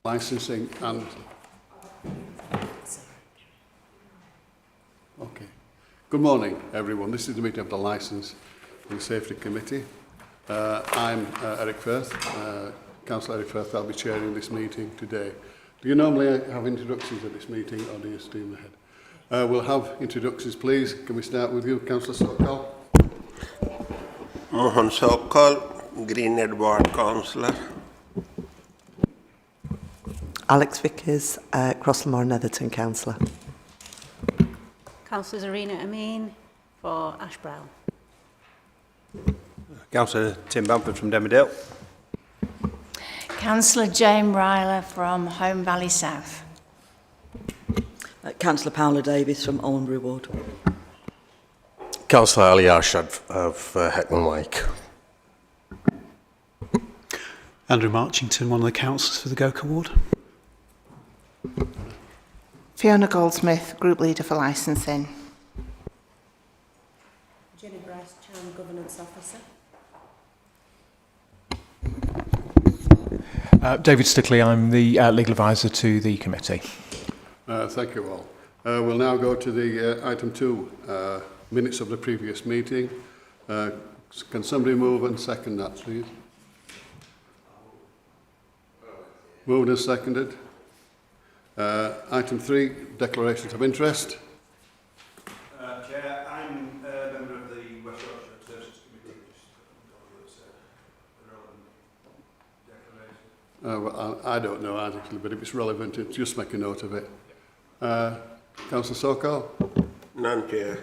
licensing and... Okay. Good morning, everyone. This is the meeting of the Licence and Safety Committee. I'm Eric Firth, Councillor Eric Firth. I'll be chairing this meeting today. Do you normally have introductions at this meeting, or do you steam ahead? We'll have introductions, please. Can we start with you, Councillor Sokal? Mohan Sokal, Green Edward Councillor. Alex Vickers, Crosslamore Netherton Councillor. Councillor Zarina Amin for Ash Brown. Councillor Tim Bamford from Demmerdale. Councillor Jane Ryler from Home Valley South. Councillor Paula Davis from Allenbury Ward. Councillor Ali Arshad of Heckman Wake. Andrew Marchington, one of the councillors for the Goka Ward. Fiona Goldsmith, Group Leader for Licensing. Jenny Bryce, Chairman Governance Officer. David Stickley, I'm the legal advisor to the committee. Thank you all. We'll now go to the item 2, minutes of the previous meeting. Can somebody move and second that, please? Moved and seconded. Item 3, declarations of interest. Chair, I'm a member of the West Yorkshire Services Committee. Well, I don't know actually, but if it's relevant, just make a note of it. Councillor Sokal? None, Chair.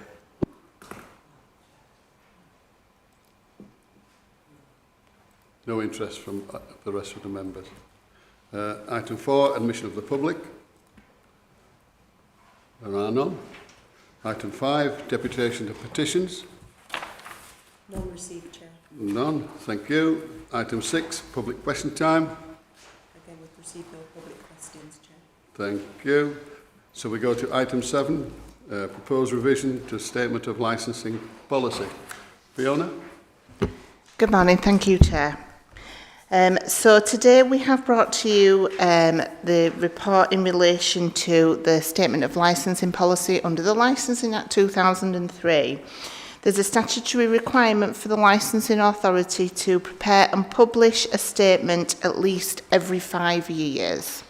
No interest from the rest of the members. Item 4, admission of the public. There are none. Item 5, deputation of petitions. None received, Chair. None, thank you. Item 6, public question time. Again, we've received no public questions, Chair. Thank you. So we go to item 7, proposed revision to statement of licensing policy. Fiona? Good morning, thank you, Chair. So today we have brought to you the report in relation to the Statement of Licensing Policy under the Licensing Act 2003. There's a statutory requirement for the licensing authority to prepare and publish a statement at least every 5 years.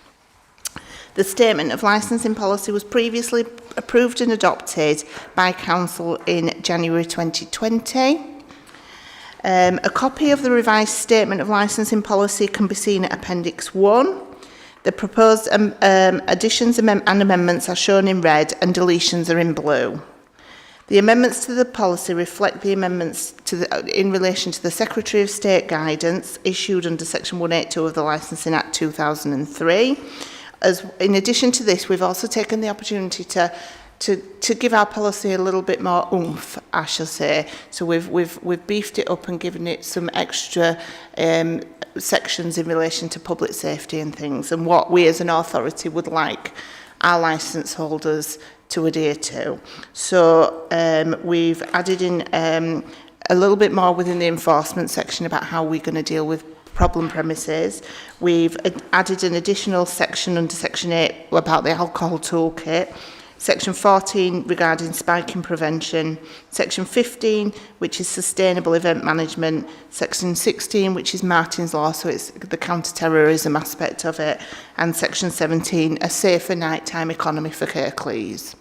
The Statement of Licensing Policy was previously approved and adopted by Council in January 2020. A copy of the revised Statement of Licensing Policy can be seen at Appendix 1. The proposed additions and amendments are shown in red and deletions are in blue. The amendments to the policy reflect the amendments in relation to the Secretary of State guidance issued under Section 182 of the Licensing Act 2003. In addition to this, we've also taken the opportunity to give our policy a little bit more oomph, I shall say. So we've beefed it up and given it some extra sections in relation to public safety and things, and what we as an authority would like our licence holders to adhere to. So we've added in a little bit more within the enforcement section about how we're going to deal with problem premises. We've added an additional section under Section 8 about the alcohol toolkit. Section 14 regarding spiking prevention, Section 15 which is sustainable event management, Section 16 which is Martin's Law, so it's the counter-terrorism aspect of it, and Section 17 a safer nighttime economy for Kirklees.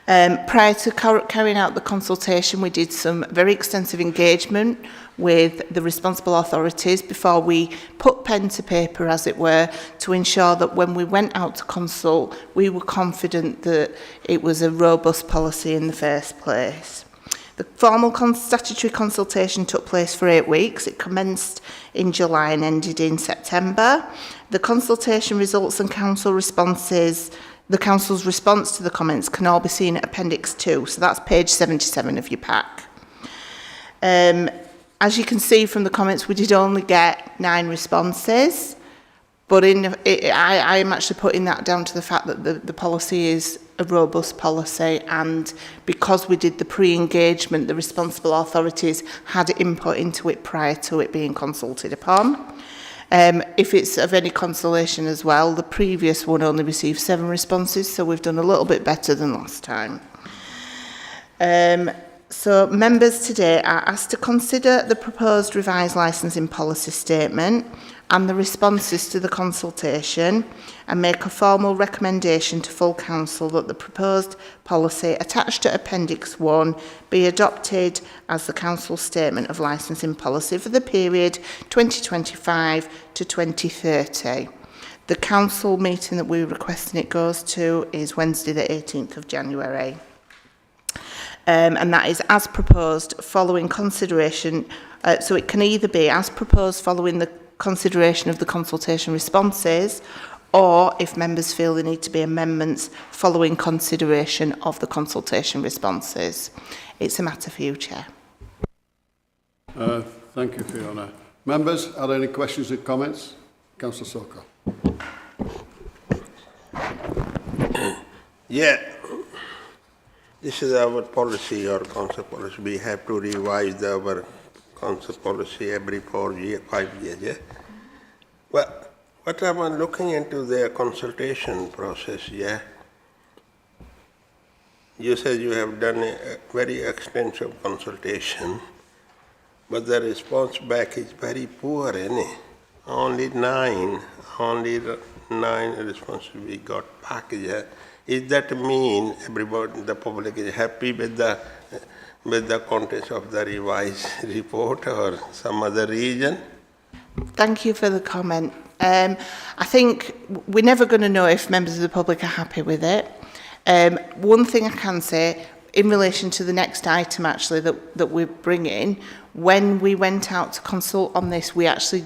Prior to carrying out the consultation, we did some very extensive engagement with the responsible authorities before we put pen to paper, as it were, to ensure that when we went out to consult, we were confident that it was a robust policy in the first place. The formal statutory consultation took place for 8 weeks. It commenced in July and ended in September. The consultation results and council responses, the council's response to the comments can all be seen at Appendix 2, so that's page 77 of your pack. As you can see from the comments, we did only get 9 responses, but I am actually putting that down to the fact that the policy is a robust policy, and because we did the pre-engagement, the responsible authorities had input into it prior to it being consulted upon. If it's of any consolation as well, the previous one only received 7 responses, so we've done a little bit better than last time. So members today are asked to consider the proposed revised licensing policy statement and the responses to the consultation and make a formal recommendation to full council that the proposed policy attached to Appendix 1 be adopted as the council statement of licensing policy for the period 2025 to 2030. The council meeting that we're requesting it goes to is Wednesday the 18th of January. And that is as proposed following consideration, so it can either be as proposed following the consideration of the consultation responses, or if members feel there need to be amendments following consideration of the consultation responses. It's a matter for you, Chair. Thank you, Fiona. Members, are there any questions or comments? Councillor Sokol. Yeah. This is our policy or council policy. We have to revise our council policy every 5 years, yeah? Well, what I'm looking into the consultation process, yeah? You said you have done a very extensive consultation, but the response back is very poor, isn't it? Only nine responses we got back, yeah? Is that mean everybody, the public is happy with the contents of the revised report or some other reason? Thank you for the comment. I think we're never going to know if members of the public are happy with it. One thing I can say, in relation to the next item actually that we're bringing, when we went out to consult on this, we actually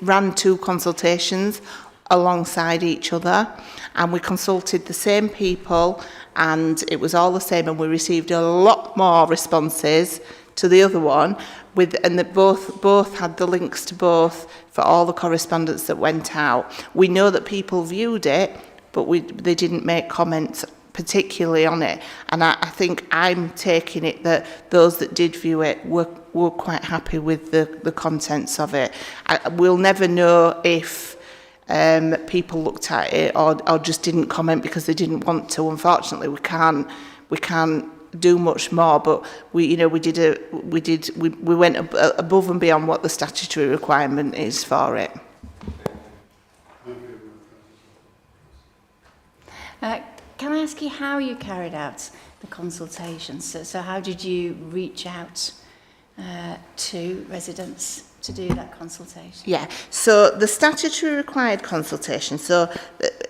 ran 2 consultations alongside each other, and we consulted the same people, and it was all the same, and we received a lot more responses to the other one, and that both had the links to both for all the correspondence that went out. We know that people viewed it, but they didn't make comments particularly on it, and I think I'm taking it that those that did view it were quite happy with the contents of it. We'll never know if people looked at it or just didn't comment because they didn't want to. Unfortunately, we can't do much more, but we went above and beyond what the statutory requirement is for it. Can I ask you how you carried out the consultations? So how did you reach out to residents to do that consultation? Yeah, so the statutory required consultation, so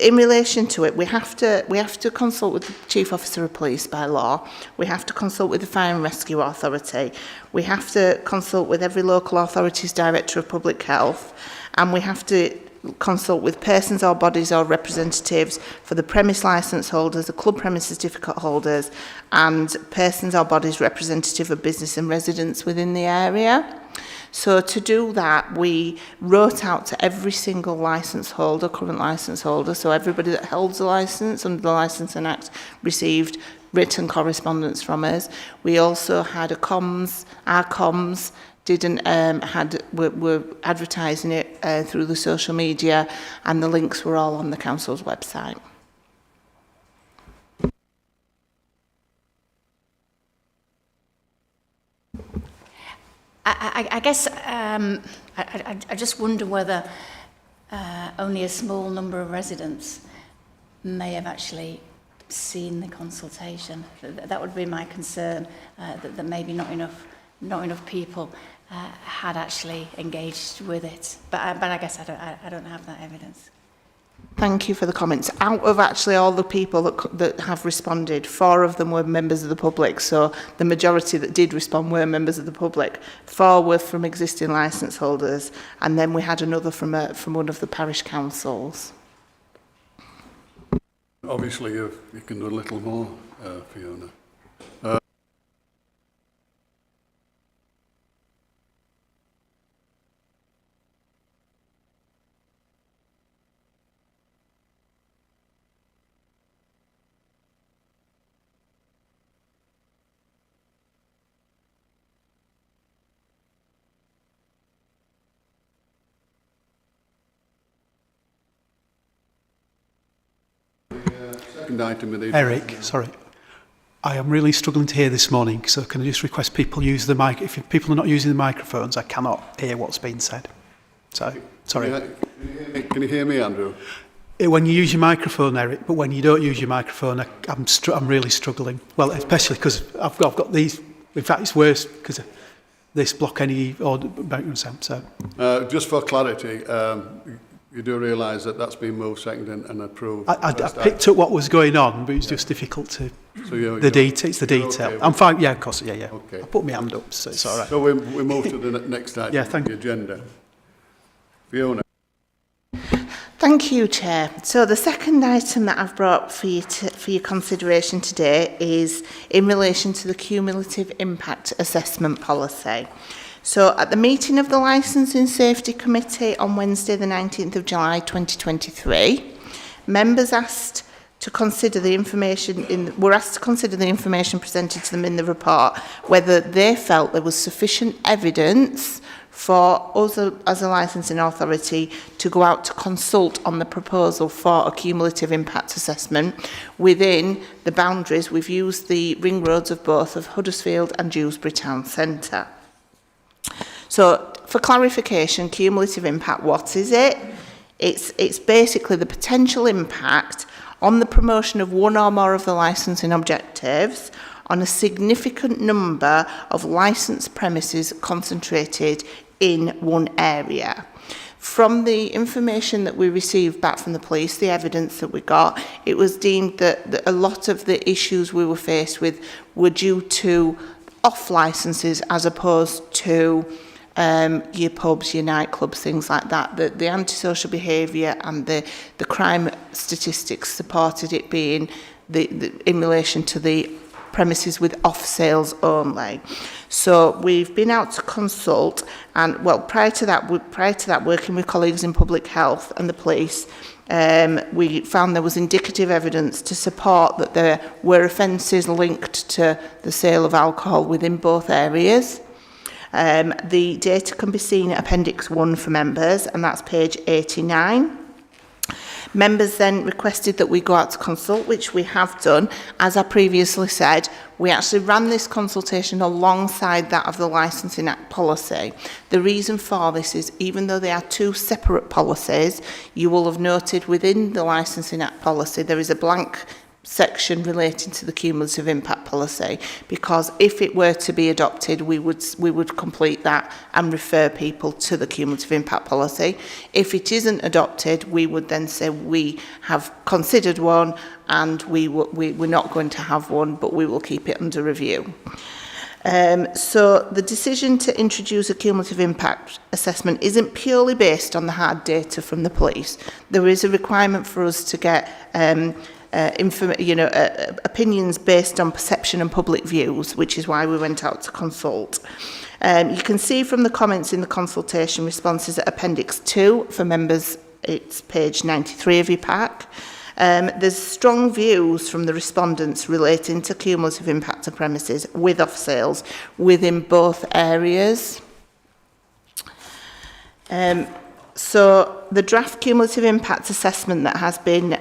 in relation to it, we have to consult with the Chief Officer of Police by law, we have to consult with the Fire and Rescue Authority, we have to consult with every local authority's Director of Public Health, and we have to consult with persons or bodies or representatives for the premise licence holders, the club premise certificate holders, and persons or bodies representative of business and residents within the area. So to do that, we wrote out to every single licence holder, current licence holder, so everybody that holds a licence under the Licensing Act received written correspondence from us. We also had our comms were advertising it through the social media, and the links were all on the council's website. I guess I just wonder whether only a small number of residents may have actually seen the consultation. That would be my concern, that maybe not enough people had actually engaged with it. But I guess I don't have that evidence. Thank you for the comments. Out of actually all the people that have responded, 4 of them were members of the public, so the majority that did respond were members of the public. 4 were from existing licence holders, and then we had another from one of the parish councils. Obviously, you can do a little more, Fiona. second item in the... Eric, sorry. I am really struggling to hear this morning, so can I just request people use the mic? If people are not using the microphones, I cannot hear what's being said. So, sorry. Can you hear me, Andrew? When you use your microphone, Eric, but when you don't use your microphone, I'm really struggling. Well, especially because I've got these... In fact, it's worse because of this block any background sound. So, just for clarity, you do realise that that's been moved, seconded and approved. I picked up what was going on, but it's just difficult to... So it's the detail. Okay. I'm fine, yeah, of course, yeah. Okay. I put my hand up, so it's all right. So we move to the next item Yeah, thank on the agenda. Fiona. Thank you, Chair. So the second item that I've brought for your consideration today is in relation to the cumulative impact assessment policy. So at the meeting of the Licensing Safety Committee on Wednesday the 19th of July 2023, members were asked to consider the information presented to them in the report, whether they felt there was sufficient evidence for us as a licensing authority to go out to consult on the proposal for a cumulative impact assessment within the boundaries. We've used the ring roads of both of Huddersfield and Dewsbury Town Centre. So for clarification, cumulative impact, what is it? It's basically the potential impact on the promotion of one or more of the licensing objectives on a significant number of licensed premises concentrated in one area. From the information that we received back from the police, the evidence that we got, it was deemed that a lot of the issues we were faced with were due to off licenses as opposed to your pubs, your nightclubs, things like that. The antisocial behaviour and the crime statistics supported it being in relation to the premises with off sales only. So we've been out to consult, and prior to that, working with colleagues in public health and the police, we found there was indicative evidence to support that there were offences linked to the sale of alcohol within both areas. The data can be seen at Appendix 1 for members, and that's page 89. Members then requested that we go out to consult, which we have done. As I previously said, we actually ran this consultation alongside that of the Licensing Act policy. The reason for this is, even though they are two separate policies, you will have noted within the Licensing Act policy there is a blank section relating to the cumulative impact policy, because if it were to be adopted, we would complete that and refer people to the cumulative impact policy. If it isn't adopted, we would then say we have considered one and we're not going to have one, but we will keep it under review. So the decision to introduce a cumulative impact assessment isn't purely based on the hard data from the police. There is a requirement for us to get opinions based on perception and public views, which is why we went out to consult. You can see from the comments in the consultation responses at Appendix 2 for members, it's page 93 of your pack. There's strong views from the respondents relating to cumulative impact of premises with off sales within both areas. So the draft cumulative impact assessment that has been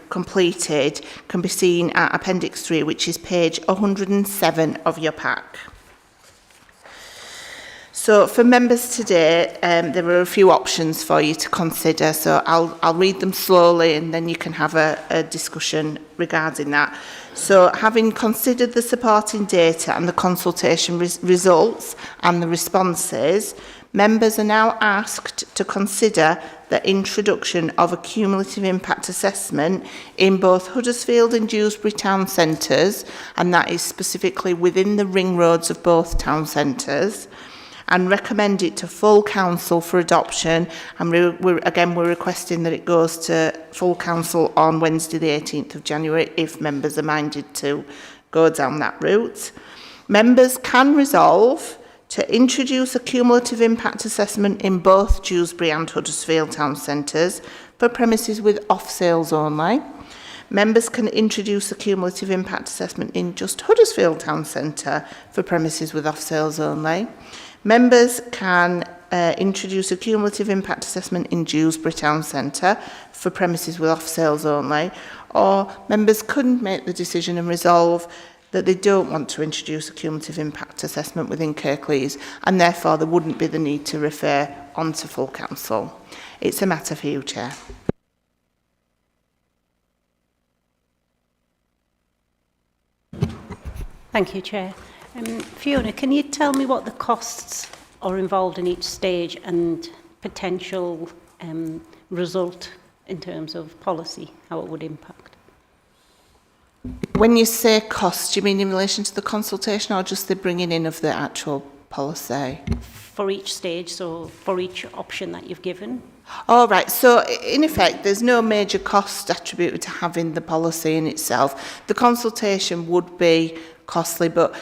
completed can be seen at Appendix 3, which is page 107 of your pack. So for members today, there are a few options for you to consider. So I'll read them slowly and then you can have a discussion regarding that. So having considered the supporting data and the consultation results and the responses, members are now asked to consider the introduction of a cumulative impact assessment in both Huddersfield and Dewsbury town centres, and that is specifically within the ring roads of both town centres, and recommend it to full council for adoption. And we're requesting that it goes to full council on Wednesday the 18th of January if members are minded to go down that route. Members can resolve to introduce a cumulative impact assessment in both Dewsbury and Huddersfield town centres for premises with off sales only. Members can introduce a cumulative impact assessment in just Huddersfield town centre for premises with off sales only. Members can introduce a cumulative impact assessment in Dewsbury Town Centre for premises with off sales only, or members couldn't make the decision and resolve that they don't want to introduce a cumulative impact assessment within Kirklees, and therefore there wouldn't be the need to refer on to full council. It's a matter for you, Chair. Thank you, Chair. Fiona, can you tell me what the costs are involved in each stage and potential result in terms of policy, how it would impact? When you say cost, do you mean in relation to the consultation or just the bringing in of the actual policy? For each stage, so for each option that you've given? All right, so in effect, there's no major cost attributed to having the policy in itself. The consultation would be costly, but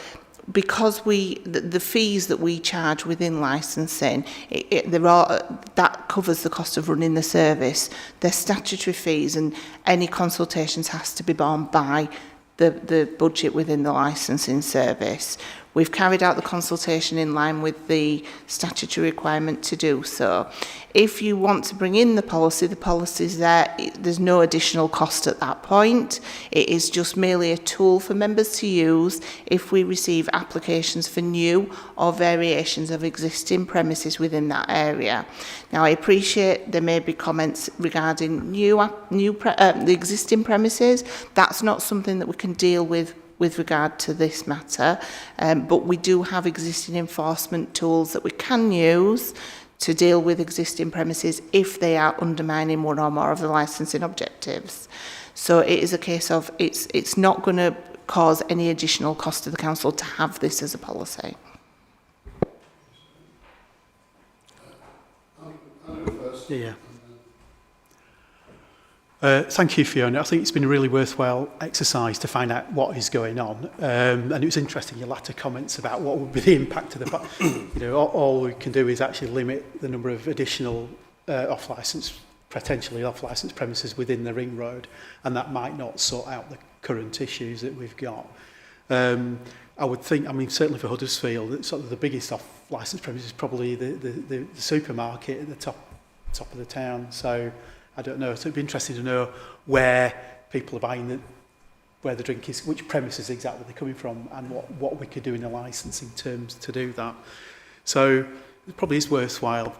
because the fees that we charge within licensing, that covers the cost of running the service. They're statutory fees, and any consultations has to be borne by the budget within the licensing service. We've carried out the consultation in line with the statutory requirement to do so. If you want to bring in the policy's there. There's no additional cost at that point. It is just merely a tool for members to use if we receive applications for new or variations of existing premises within that area. Now, I appreciate there may be comments regarding the existing premises. That's not something that we can deal with regard to this matter, but we do have existing enforcement tools that we can use to deal with existing premises if they are undermining one or more of the licensing objectives. So it is a case of it's not going to cause any additional cost to the council to have this as a policy. Yeah. Thank you, Fiona. I think it's been a really worthwhile exercise to find out what is going on. And it was interesting, your latter comments about what would be the impact of the... all we can do is actually limit the number of additional potentially off-licence premises within the ring road, and that might not sort out the current issues that we've got. I would think, certainly for Huddersfield, sort of the biggest off-licence premise is probably the supermarket at the top of the town. So I don't know. So it'd be interesting to know where people are buying where the drink is, which premises exactly they're coming from, and what we could do in the licensing terms to do that. So it probably is worthwhile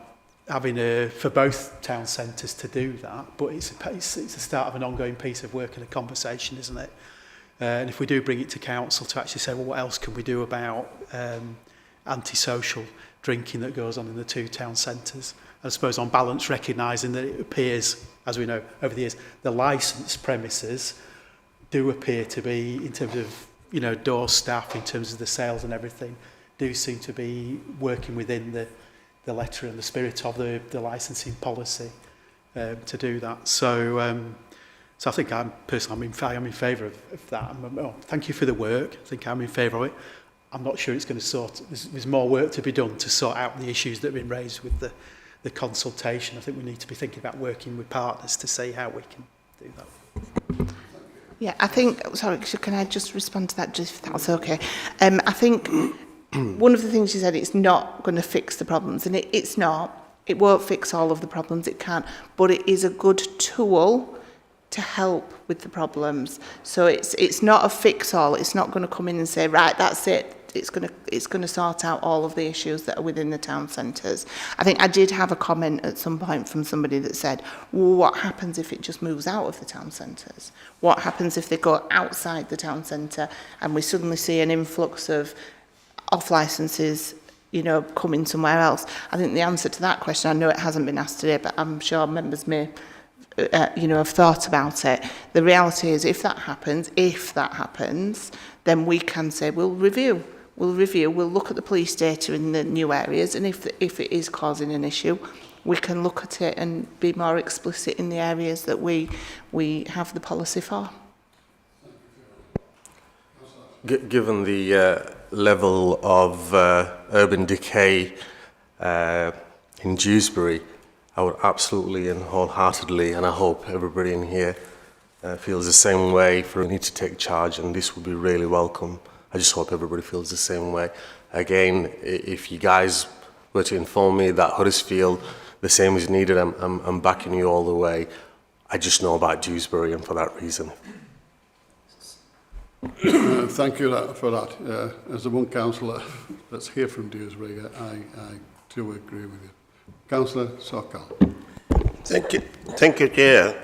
having for both town centres to do that, but it's the start of an ongoing piece of work and a conversation, isn't it? And if we do bring it to council to actually say, well, what else can we do about antisocial drinking that goes on in the two town centres? I suppose on balance, recognising that it appears, as we know over the years, the licensed premises do appear to be, in terms of door staff, in terms of the sales and everything, do seem to be working within the letter and the spirit of the licensing policy to do that. So I think I'm in favour of that. Thank you for the work. I think I'm in favour of it. I'm not sure it's going to there's more work to be done to sort out the issues that have been raised with the consultation. I think we need to be thinking about working with partners to see how we can do that. Yeah, I think, sorry, can I just respond to that, just if that's okay? I think one of the things you said, it's not going to fix the problems, and it's not. It won't fix all of the problems, it can't, but it is a good tool to help with the problems. So it's not a fix-all. It's not going to come in and say, right, that's it. It's going to sort out all of the issues that are within the town centres. I think I did have a comment at some point from somebody that said, well, what happens if it just moves out of the town centres? What happens if they go outside the town centre and we suddenly see an influx of off-licences, coming somewhere else? I think the answer to that question, I know it hasn't been asked today, but I'm sure members may have thought about it. The reality is, if that happens, then we can say we'll review, we'll look at the police data in the new areas, and if it is causing an issue, we can look at it and be more explicit in the areas that we have the policy for. Given the level of urban decay in Dewsbury, I would absolutely and wholeheartedly, and I hope everybody in here feels the same way, for we need to take charge, and this would be really welcome. I just hope everybody feels the same way. Again, if you guys were to inform me that Huddersfield, the same is needed, I'm backing you all the way. I just know about Dewsbury, and for that reason. Thank you for that. As the one councillor that's here from Dewsbury, I do agree with you. Councillor Sokal. Thank you, Chair.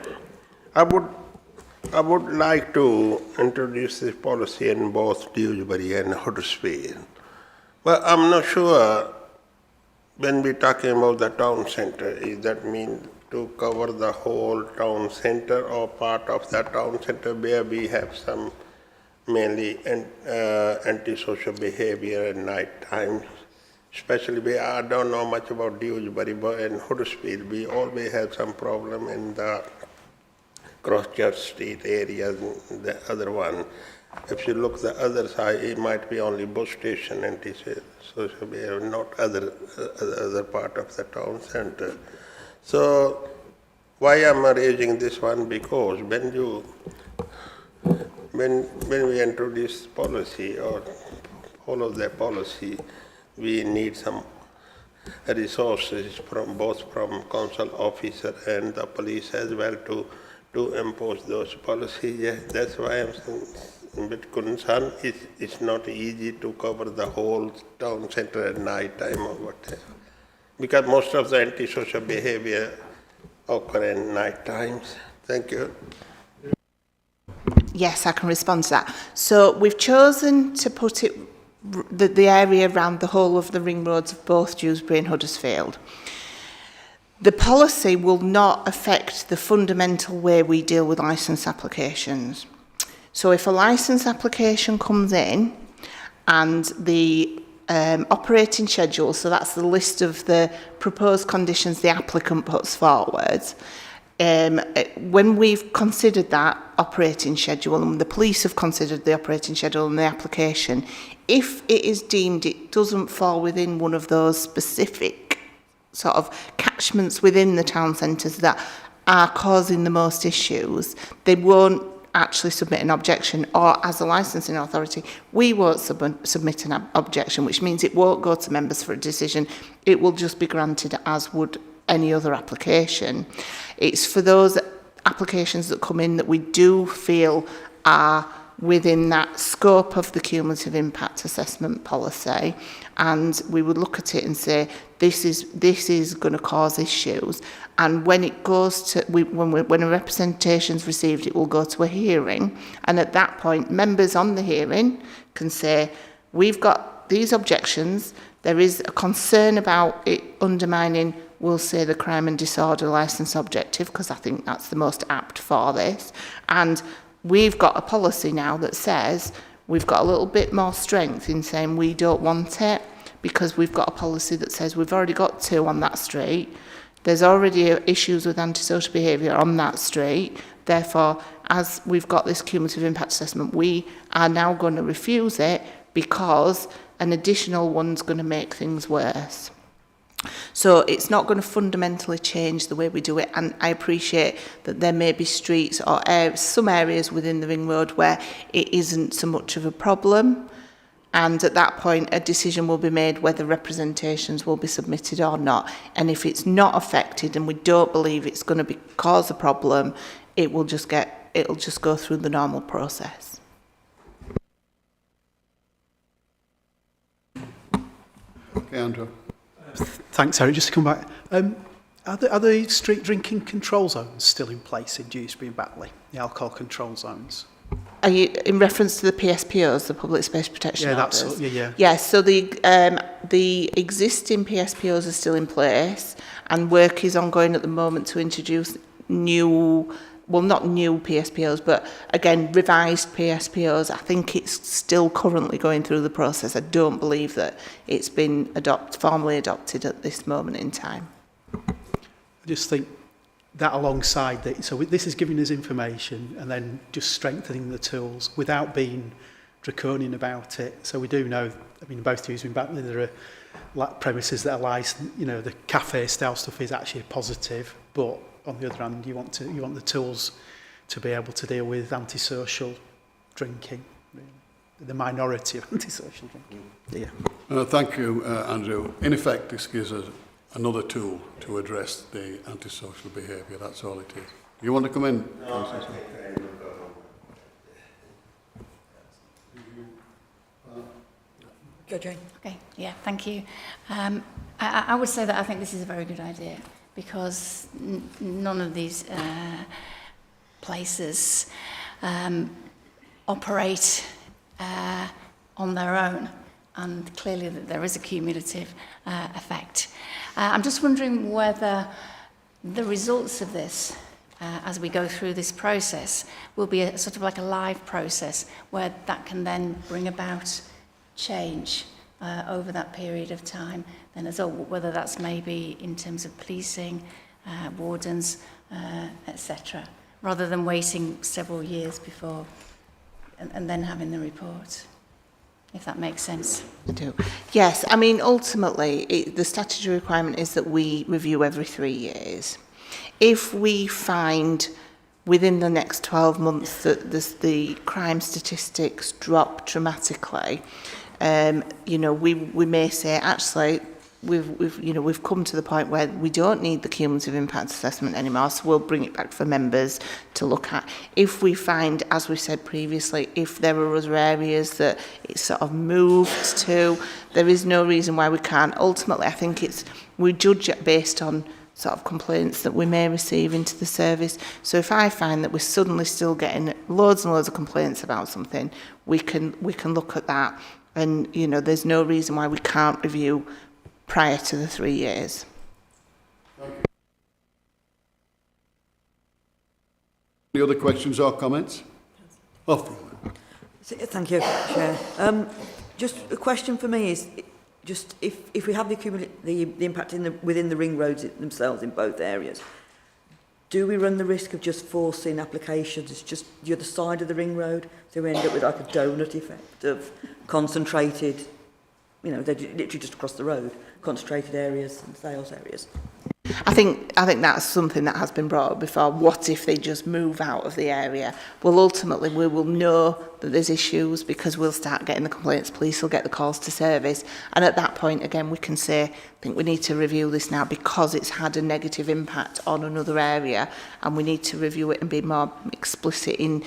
I would like to introduce this policy in both Dewsbury and Huddersfield. But I'm not sure when we're talking about the town centre, is that mean to cover the whole town centre or part of the town centre where we have some mainly antisocial behavior at night time? Especially I don't know much about Dewsbury, but in Huddersfield we always have some problem in the Cross-Church Street area, the other one. If you look the other side, it might be only bus station antisocial behavior, not other part of the town centre. So why am I raising this one? Because when we introduce policy or follow the policy, we need some resources from both from council officer and the police as well to impose those policies. Yeah, that's why I'm a bit concerned. It's not easy to cover the whole town centre at night time or whatever, because most of the antisocial behavior occur in night times. Thank you. Yes, I can respond to that. So we've chosen to put it the area around the whole of the ring roads of both Dewsbury and Huddersfield. The policy will not affect the fundamental way we deal with licence applications. So if a licence application comes in and the operating schedule, so that's the list of the proposed conditions the applicant puts forward, when we've considered that operating schedule and the police have considered the operating schedule and the application, if it is deemed it doesn't fall within one of those specific sort of catchments within the town centres that are causing the most issues, they won't actually submit an objection, or as a licensing authority, we won't submit an objection, which means it won't go to members for a decision. It will just be granted as would any other application. It's for those applications that come in that we do feel are within that scope of the cumulative impact assessment policy, and we would look at it and say this is going to cause issues, and when it goes to when a representation is received, it will go to a hearing, and at that point members on the hearing can say we've got these objections, there is a concern about it undermining, we'll say, the crime and disorder licence objective, because I think that's the most apt for this, and we've got a policy now that says we've got a little bit more strength in saying we don't want it, because we've got a policy that says we've already got 2 on that street, there's already issues with antisocial behaviour on that street, therefore as we've got this cumulative impact assessment, we are now going to refuse it because an additional one's going to make things worse. So it's not going to fundamentally change the way we do it, and I appreciate that there may be streets or some areas within the ring road where it isn't so much of a problem, and at that point a decision will be made whether representations will be submitted or not, and if it's not affected and we don't believe it's going to cause a problem, it'll just go through the normal process. Okay, Andrew. Thanks, Eric. Just to come back, are the street drinking control zones still in place in Dewsbury and Batley, the alcohol control zones? Are you in reference to the PSPOs, the Public Space Protection Orders? That's yeah. Yes, so the existing PSPOs are still in place, and work is ongoing at the moment to introduce not new PSPOs, but again, revised PSPOs. I think it's still currently going through the process. I don't believe that it's been formally adopted at this moment in time. I just think that alongside that, so this is giving us information and then just strengthening the tools without being draconian about it. So we do know, I mean, both Dewsbury and Batley, there are premises that are licensed, the cafe style stuff is actually a positive, but on the other hand, you want the tools to be able to deal with antisocial drinking. Really. the minority of antisocial drinking. Yeah. Thank you, Andrew. In effect, this gives us another tool to address the antisocial behaviour. That's all it is. You want to come in? Go, Jane. Okay, yeah, thank you. I would say that I think this is a very good idea because none of these places operate on their own, and clearly that there is a cumulative effect. I'm just wondering whether the results of this, as we go through this process, will be a sort of like a live process where that can then bring about change over that period of time, then as well, whether that's maybe in terms of policing, wardens, etc., rather than waiting several years before and then having the report, if that makes sense. I do. Yes, I mean, ultimately, the statutory requirement is that we review every 3 years. If we find within the next 12 months that the crime statistics drop dramatically, you know, we may say, actually, we've come to the point where we don't need the cumulative impact assessment anymore, so we'll bring it back for members to look at. If we find, as we said previously, if there are other areas that it's sort of moved to, there is no reason why we can't. Ultimately, I think we judge it based on sort of complaints that we may receive into the service. So if I find that we're suddenly still getting loads and loads of complaints about something, we can look at that. And, you know, there's no reason why we can't review prior to the 3 years. Any other questions or comments? Off. Thank you, Chair. Just a question for me is, just if we have the impact within the ring roads themselves in both areas, do we run the risk of just forcing applications just the other side of the ring road, so we end up with like a donut effect of concentrated, you know, they're literally just across the road, concentrated areas and sales areas? I think that's something that has been brought up before. What if they just move out of the area? Well, ultimately, we will know that there's issues because we'll start getting the complaints. Police will get the calls to service. And at that point, again, we can say, I think we need to review this now because it's had a negative impact on another area, and we need to review it and be more explicit in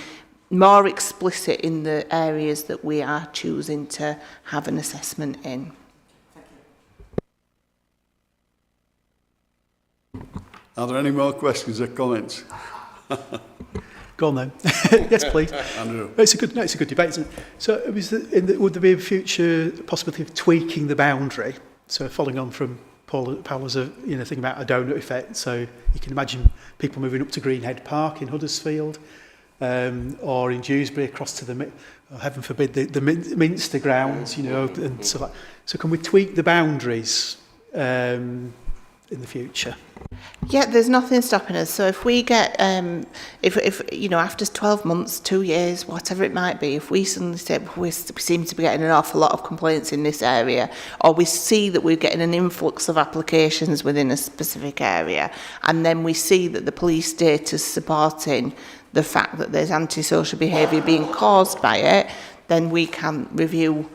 the areas that we are choosing to have an assessment in. Are there any more questions or comments? Go on then. Yes, please. Andrew. It's a good debate, isn't it? So would there be a future possibility of tweaking the boundary? So following on from Paula's thing about a donut effect. So you can imagine people moving up to Greenhead Park in Huddersfield, or in Dewsbury across to heaven forbid, the Minster grounds, you know, and so like. So can we tweak the boundaries in the future? Yeah, there's nothing stopping us. So if we get, if you know, after 12 months, 2 years, whatever it might be, if we suddenly say we seem to be getting an awful lot of complaints in this area, or we see that we're getting an influx of applications within a specific area, and then we see that the police data is supporting the fact that there's antisocial behaviour being caused by it, then we can review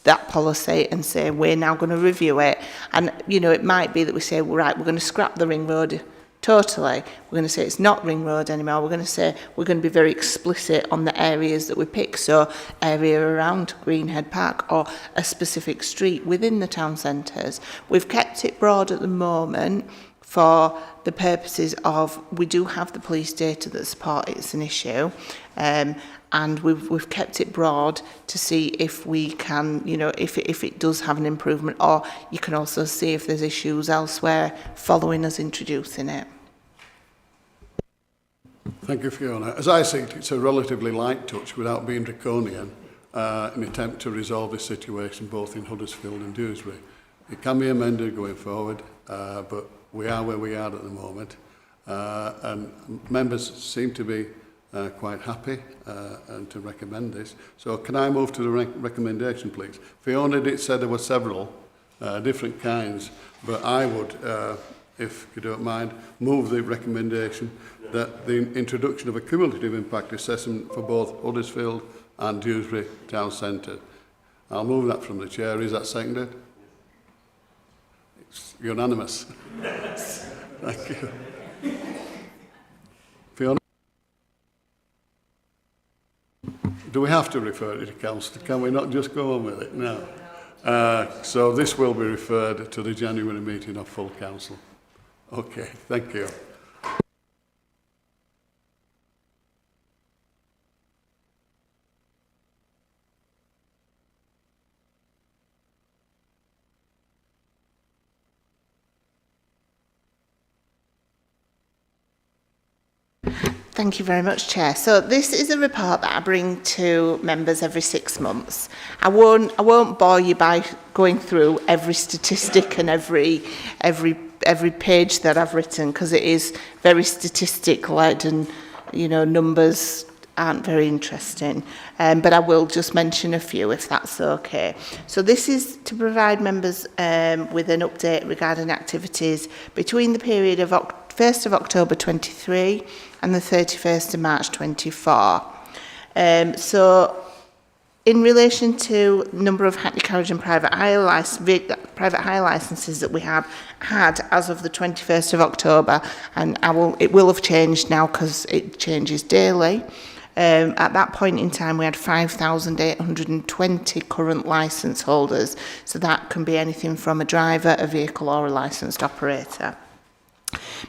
that policy and say we're now going to review it. And you know, it might be that we say, well, right, we're going to scrap the ring road totally. We're going to say it's not ring road anymore. We're going to say we're going to be very explicit on the areas that we pick. So area around Greenhead Park or a specific street within the town centres. We've kept it broad at the moment for the purposes of, we do have the police data that support it's an issue, and we've kept it broad to see if we can, you know, if it does have an improvement, or you can also see if there's issues elsewhere following us introducing it. Thank you, Fiona. As I see it, it's a relatively light touch without being draconian in an attempt to resolve this situation both in Huddersfield and Dewsbury. It can be amended going forward, but we are where we are at the moment, and members seem to be quite happy and to recommend this. So can I move to the recommendation, please? Fiona did say there were several different kinds, but I would, if you don't mind, move the recommendation that the introduction of a cumulative impact assessment for both Huddersfield and Dewsbury Town Centre. I'll move that from the chair. Is that seconded? It's unanimous. Thank you. Fiona? Do we have to refer it to council? Can we not just go on with it? No. So this will be referred to the January meeting of full council. Okay, thank you. Thank you very much, Chair. So this is a report that I bring to members every 6 months. I won't bore you by going through every statistic and every page that I've written, because it is very statistic led, and numbers aren't very interesting. But I will just mention a few if that's okay. So this is to provide members with an update regarding activities between the period of 1st of October 23 and the 31st of March 24. So in relation to number of hackney carriage and private hire licences that we have had as of the 21st of October, and it will have changed now because it changes daily. At that point in time, we had 5,820 current licence holders. So that can be anything from a driver, a vehicle or a licensed operator.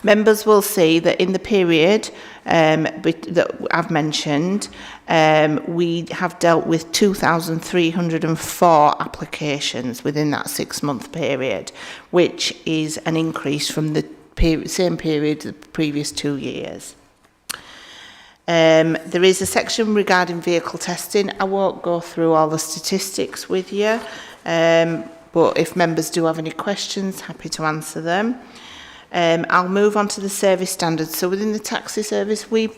Members will see that in the period that I've mentioned, we have dealt with 2,304 applications within that 6-month period, which is an increase from the same period the previous 2 years. There is a section regarding vehicle testing. I won't go through all the statistics with you, but if members do have any questions, happy to answer them. I'll move on to the service standards. So within the taxi service, we've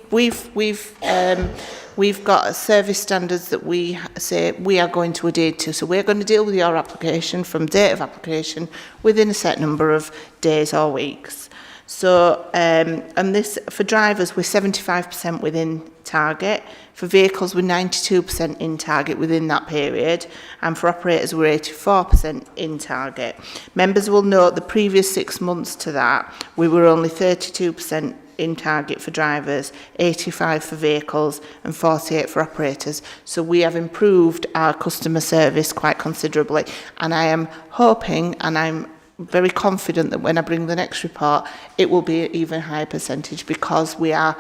got service standards that we say we are going to adhere to. So we're going to deal with your application from date of application within a set number of days or weeks. So, and this for drivers, we're 75% within target. For vehicles, we're 92% in target within that period. And for operators, we're 84% in target. Members will note the previous 6 months to that, we were only 32% in target for drivers, 85 for vehicles and 48 for operators. So we have improved our customer service quite considerably. And I am hoping, and I'm very confident that when I bring the next report, it will be an even higher percentage because we are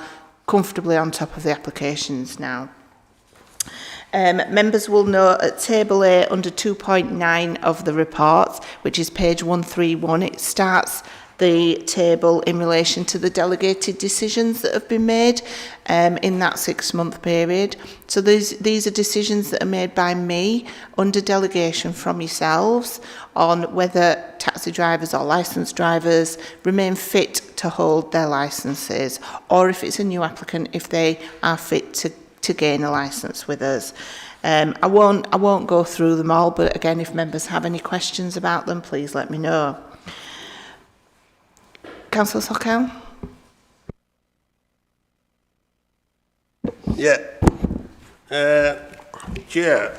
comfortably on top of the applications now. Members will note at Table A under 2.9 of the report, which is page 131, it starts the table in relation to the delegated decisions that have been made in that 6-month period. So these are decisions that are made by me under delegation from yourselves on whether taxi drivers or licensed drivers remain fit to hold their licences, or if it's a new applicant, if they are fit to gain a licence with us. I won't go through them all, but again, if members have any questions about them, please let me know. Councillor Sokal? Yeah. Chair,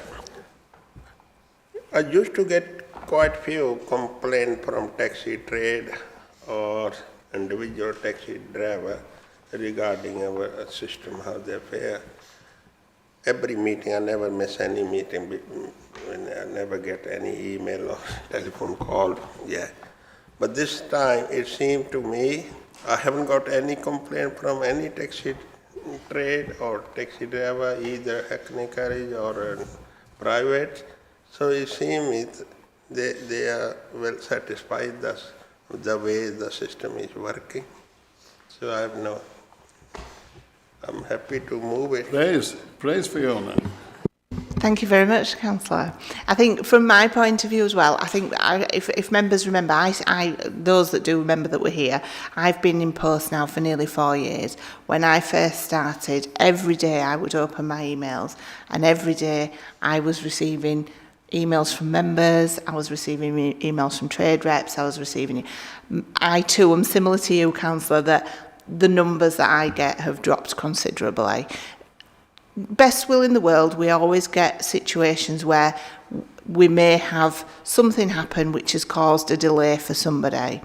I used to get quite few complaints from taxi trade or individual taxi driver regarding our system, how they fare. Every meeting, I never miss any meeting, I never get any email or telephone call. Yeah. But this time, it seemed to me, I haven't got any complaint from any taxi trade or taxi driver, either hackney carriage or private. So it seems they are well satisfied with the way the system is working. So I'm happy to move it. Praise Fiona. Thank you very much, Councillor. I think from my point of view as well, I think if members remember, those that do remember that we're here, I've been in post now for nearly 4 years. When I first started, every day I would open my emails, and every day I was receiving emails from members, I was receiving emails from trade reps, I too am similar to you, Councillor, that the numbers that I get have dropped considerably. best will in the world, we always get situations where we may have something happen which has caused a delay for somebody.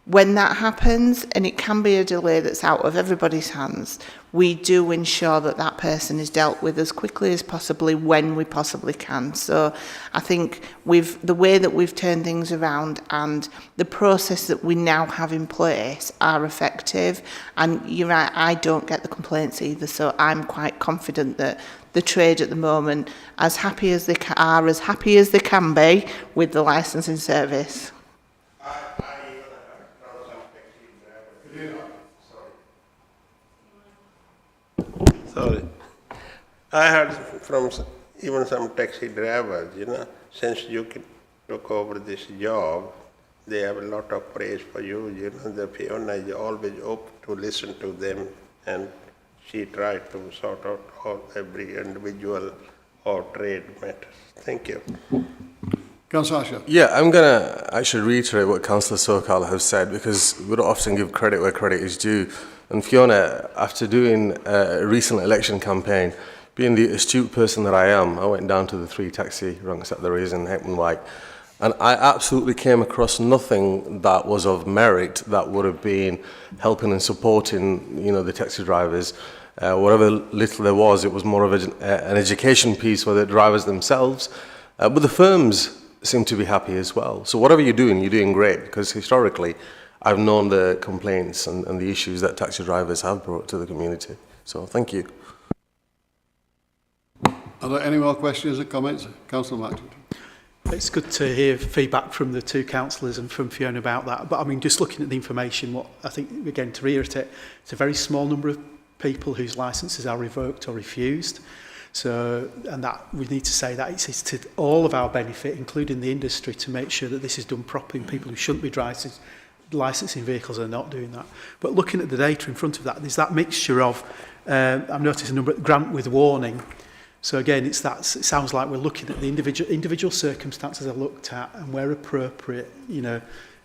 When that happens, and it can be a delay that's out of everybody's hands, we do ensure that that person is dealt with as quickly as possibly when we possibly can. So I think the way that we've turned things around and the process that we now have in place are effective. And you're right, I don't get the complaints either, so I'm quite confident that the trade at the moment, as happy as they are, as happy as they can be with the licensing service. Sorry. I heard from even some taxi drivers, since you took over this job, they have a lot of praise for you. The Fiona is always open to listen to them, and she tried to sort out every individual or trade matters. Thank you. Councillor Asher. Yeah, I'm going to actually reiterate what Councillor Sokal has said, because we don't often give credit where credit is due. And Fiona, after doing a recent election campaign, being the astute person that I am, I went down to the 3 taxi ranks that there is in Heckman White, and I absolutely came across nothing that was of merit that would have been helping and supporting, the taxi drivers. Whatever little there was, it was more of an education piece for the drivers themselves. But the firms seem to be happy as well. So whatever you're doing great, because historically, I've known the complaints and the issues that taxi drivers have brought to the community. So thank you. Are there any more questions or comments? Councillor Martin. It's good to hear feedback from the 2 councillors and from Fiona about that. But I mean, just looking at the information, what I think, again, to reiterate, it's a very small number of people whose licences are revoked or refused. So, and that we need to say that it's to all of our benefit, including the industry, to make sure that this is done properly, and people who shouldn't be licensing vehicles are not doing that. But looking at the data in front of that, there's that mixture of, I've noticed a number of grant with warning. So again, it sounds like we're looking at the individual circumstances are looked at, and where appropriate,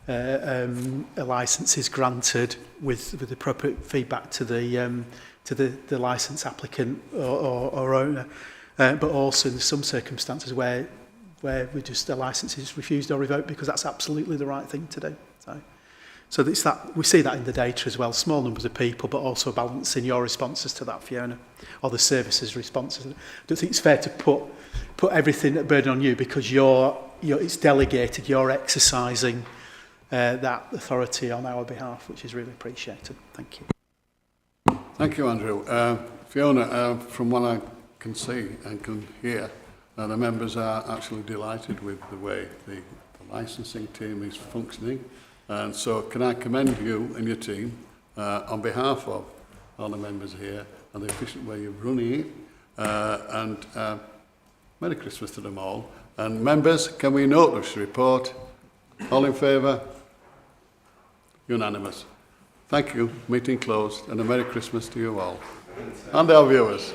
a licence is granted with appropriate feedback to the licence applicant or owner. But also in some circumstances where a licence is refused or revoked because that's absolutely the right thing to do. So it's that we see that in the data as well, small numbers of people, but also balancing your responses to that, Fiona, or the services' responses. I don't think it's fair to put everything at burden on you, because it's delegated, you're exercising that authority on our behalf, which is really appreciated. Thank you. Thank you, Andrew. Fiona, from what I can see and can hear, the members are actually delighted with the way the licensing team is functioning. And so can I commend you and your team on behalf of all the members here and the efficient way you're running it. And Merry Christmas to them all. And members, can we note this report? All in favour? Unanimous. Thank you. Meeting closed. And a Merry Christmas to you all. And our viewers.